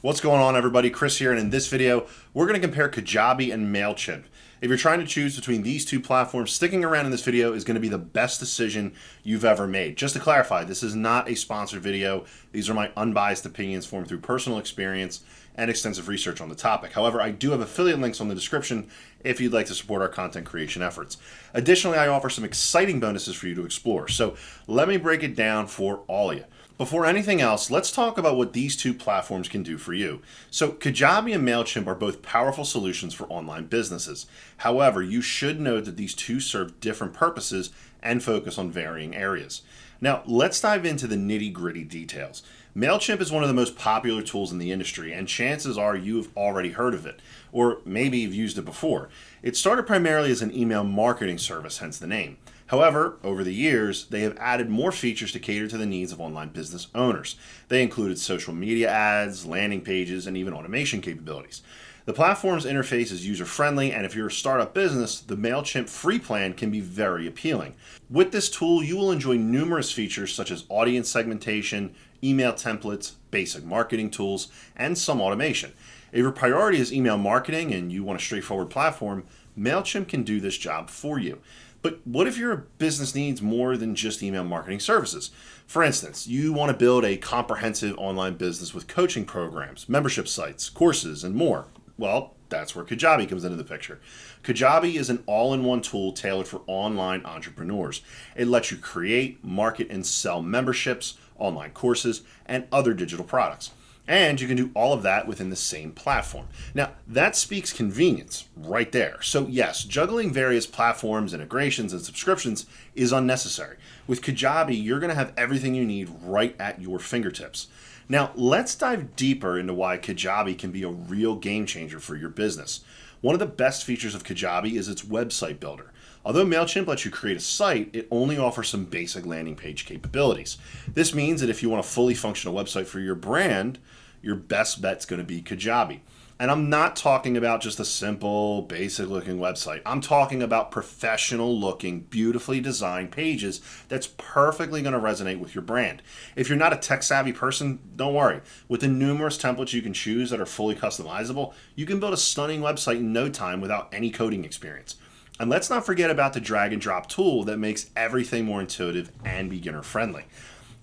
What's going on, everybody? Chris here, and in this video, we're going to compare Kajabi and MailChimp. If you're trying to choose between these two platforms, sticking around in this video is going to be the best decision you've ever made. Just to clarify, this is not a sponsored video. These are my unbiased opinions formed through personal experience and extensive research on the topic. However, I do have affiliate links on the description if you'd like to support our content creation efforts. Additionally, I offer some exciting bonuses for you to explore. So let me break it down for all of you. Before anything else, let's talk about what these two platforms can do for you. So Kajabi and MailChimp are both powerful solutions for online businesses. However, you should note that these two serve different purposes and focus on varying areas. Now, let's dive into the nitty-gritty details. MailChimp is one of the most popular tools in the industry, and chances are you've already heard of it, or maybe you've used it before. It started primarily as an email marketing service, hence the name. However, over the years, they have added more features to cater to the needs of online business owners. They included social media ads, landing pages, and even automation capabilities. The platform's interface is user-friendly, and if you're a startup business, the MailChimp free plan can be very appealing. With this tool, you will enjoy numerous features such as audience segmentation, email templates, basic marketing tools, and some automation. If your priority is email marketing and you want a straightforward platform, MailChimp can do this job for you. But what if your business needs more than just email marketing services? For instance, you want to build a comprehensive online business with coaching programs, membership sites, courses, and more. Well, that's where Kajabi comes into the picture. Kajabi is an all-in-one tool tailored for online entrepreneurs. It lets you create, market, and sell memberships, online courses, and other digital products. And you can do all of that within the same platform. Now, that speaks convenience right there. So yes, juggling various platforms, integrations, and subscriptions is unnecessary. With Kajabi, you're going to have everything you need right at your fingertips. Now, let's dive deeper into why Kajabi can be a real game changer for your business. One of the best features of Kajabi is its website builder. Although MailChimp lets you create a site, it only offers some basic landing page capabilities. This means that if you want a fully functional website for your brand, your best bet's going to be Kajabi. And I'm not talking about just a simple, basic looking website. I'm talking about professional looking, beautifully designed pages that's perfectly going to resonate with your brand. If you're not a tech savvy person, don't worry. With the numerous templates you can choose that are fully customizable, you can build a stunning website in no time without any coding experience. And let's not forget about the drag and drop tool that makes everything more intuitive and beginner friendly.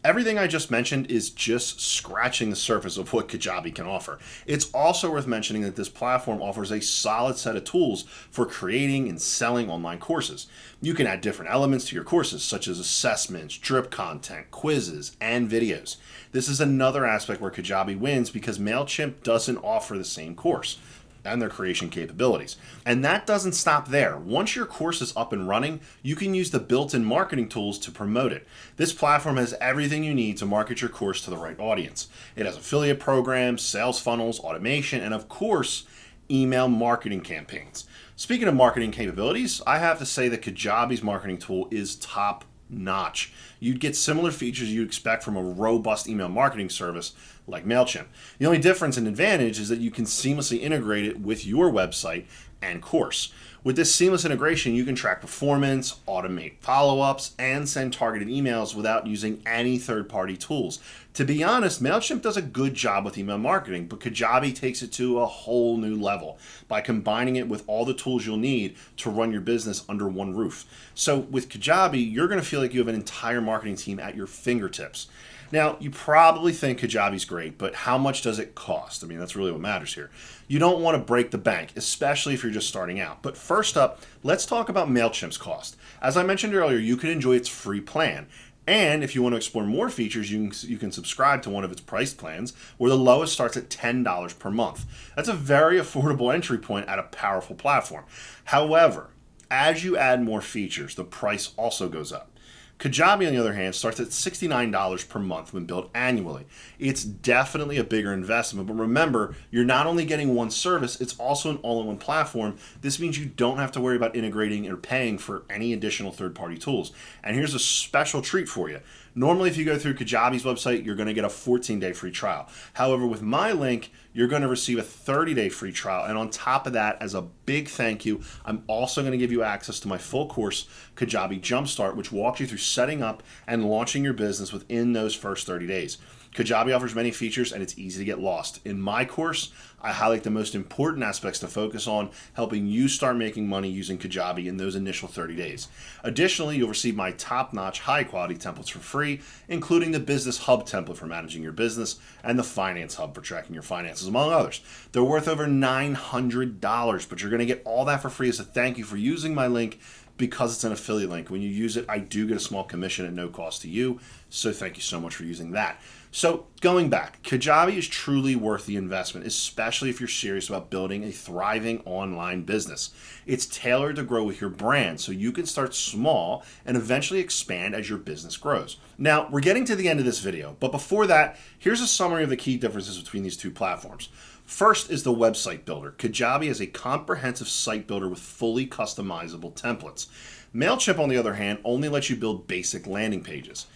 Everything I just mentioned is just scratching the surface of what Kajabi can offer. It's also worth mentioning that this platform offers a solid set of tools for creating and selling online courses. You can add different elements to your courses, such as assessments, drip content, quizzes, and videos. This is another aspect where Kajabi wins because MailChimp doesn't offer the same course and their creation capabilities. And that doesn't stop there. Once your course is up and running, you can use the built-in marketing tools to promote it. This platform has everything you need to market your course to the right audience. It has affiliate programs, sales funnels, automation, and of course, email marketing campaigns. Speaking of marketing capabilities, I have to say that Kajabi's marketing tool is top notch. You'd get similar features you'd expect from a robust email marketing service like MailChimp. The only difference and advantage is that you can seamlessly integrate it with your website and course. With this seamless integration, you can track performance, automate follow-ups, and send targeted emails without using any third-party tools. To be honest, MailChimp does a good job with email marketing, but Kajabi takes it to a whole new level by combining it with all the tools you'll need to run your business under one roof. So with Kajabi, you're going to feel like you have an entire marketing team at your fingertips. Now, you probably think Kajabi's great, but how much does it cost? I mean, that's really what matters here. You don't want to break the bank, especially if you're just starting out. But first up, let's talk about MailChimp's cost. As I mentioned earlier, you can enjoy its free plan. And if you want to explore more features, you can subscribe to one of its priced plans, where the lowest starts at $10 per month. That's a very affordable entry point at a powerful platform. However, as you add more features, the price also goes up. Kajabi, on the other hand, starts at $69 per month when billed annually. It's definitely a bigger investment, but remember, you're not only getting one service, it's also an all-in-one platform. This means you don't have to worry about integrating or paying for any additional third-party tools. And here's a special treat for you. Normally, if you go through Kajabi's website, you're going to get a 14-day free trial. However, with my link, you're going to receive a 30-day free trial. And on top of that, as a big thank you, I'm also going to give you access to my full course, Kajabi Jumpstart, which walks you through setting up and launching your business within those first 30 days. Kajabi offers many features and it's easy to get lost. In my course, I highlight the most important aspects to focus on, helping you start making money using Kajabi in those initial 30 days. Additionally, you'll receive my top-notch, high-quality templates for free, including the Business Hub template for managing your business and the Finance Hub for tracking your finances, among others. They're worth over $900, but you're going to get all that for free as a thank you for using my link because it's an affiliate link. When you use it, I do get a small commission at no cost to you, so thank you so much for using that. So going back, Kajabi is truly worth the investment, especially if you're serious about building a thriving online business. It's tailored to grow with your brand, so you can start small and eventually expand as your business grows. Now, we're getting to the end of this video, but before that, here's a summary of the key differences between these two platforms. First is the website builder. Kajabi is a comprehensive site builder with fully customizable templates. MailChimp, on the other hand, only lets you build basic landing pages.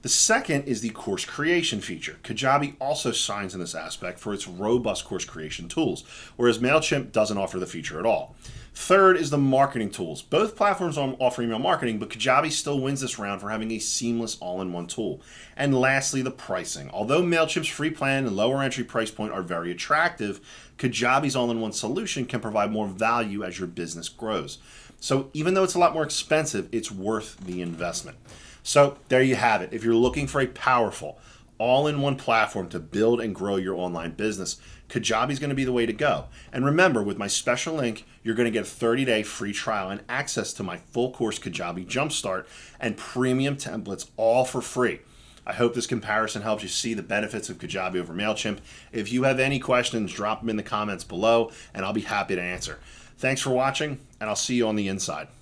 The second is the course creation feature. Kajabi also shines in this aspect for its robust course creation tools, whereas MailChimp doesn't offer the feature at all. Third is the marketing tools. Both platforms offer email marketing, but Kajabi still wins this round for having a seamless all-in-one tool. And lastly, the pricing. Although MailChimp's free plan and lower entry price point are very attractive, Kajabi's all-in-one solution can provide more value as your business grows. So even though it's a lot more expensive, it's worth the investment. So there you have it. If you're looking for a powerful, all-in-one platform to build and grow your online business, Kajabi is going to be the way to go. And remember, with my special link, you're going to get a 30-day free trial and access to my full course Kajabi Jumpstart and premium templates, all for free. I hope this comparison helps you see the benefits of Kajabi over MailChimp. If you have any questions, drop them in the comments below, and I'll be happy to answer. Thanks for watching, and I'll see you on the inside.